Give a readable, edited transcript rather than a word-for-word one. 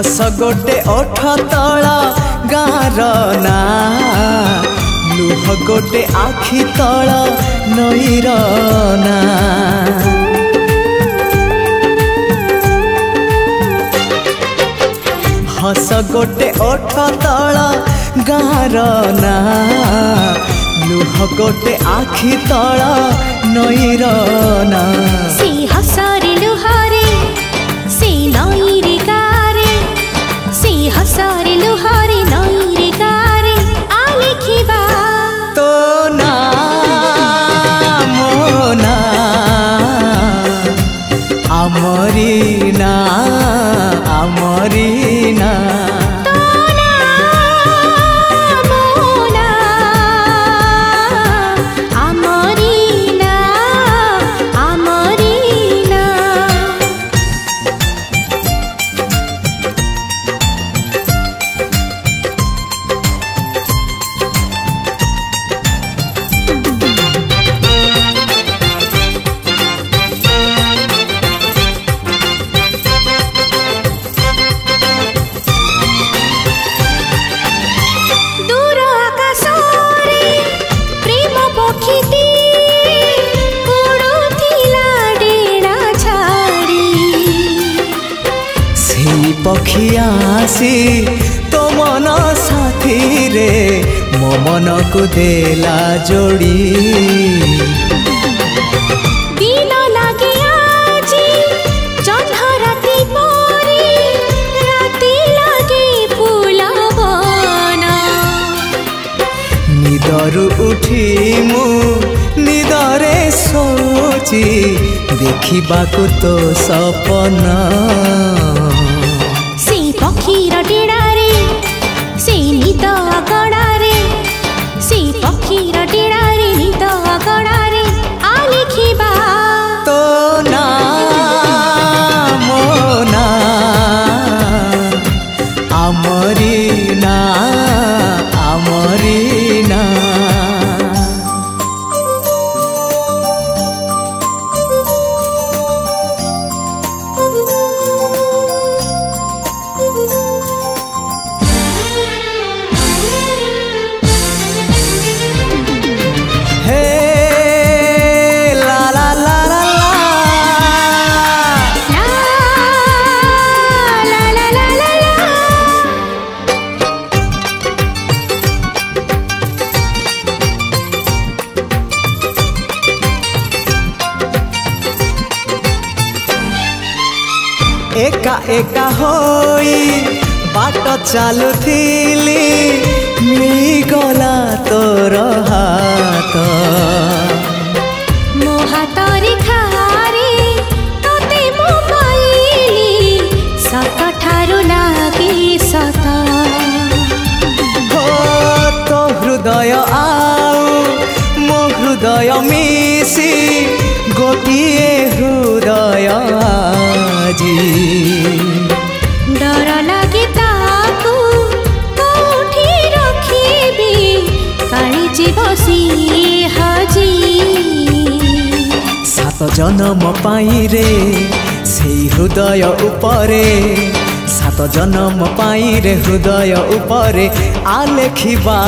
हस गोटे ओठ तला गार ना लुह गोटे आखि तला नईर ना हस गोटे ओठ तला गार ना लुह गोटे आखि तला नईर ना सी हसरे लुहारे सी नईरे गारे सी हसरे लुहारे नईरे गारे आ लिखिबा तो ना मोना आमरीना आमरीना पखियासी तो मन साथी रे मो मन को देला जोड़ी दिन लागे आजी जह्न राति परी राति लागे फूलवन निदरु उठी मु निदरे सोची देखिबाकु तो सपना पक्षीर डेड़ारे से निद अगड़ारे से पक्षीर डेड़ारे निद अगड़ारे आ लिखिबा तो ना मोना आमरीना आमरीना एका एका होई बाट चालुथिली मिलिगला तोर हाथ मो हातरे खारे तोते मो पाइली सत ठारु लागे सत हो तो हृदय आउ मो हृदय मिसी गोटिए हृदय डर लगे ताकू कोठी रखिबी काली जीवसी हाजी सात जन्म पाई रे से हृदय उपरे सात जन्म पाई रे हृदय उपरे आ लेखिबा।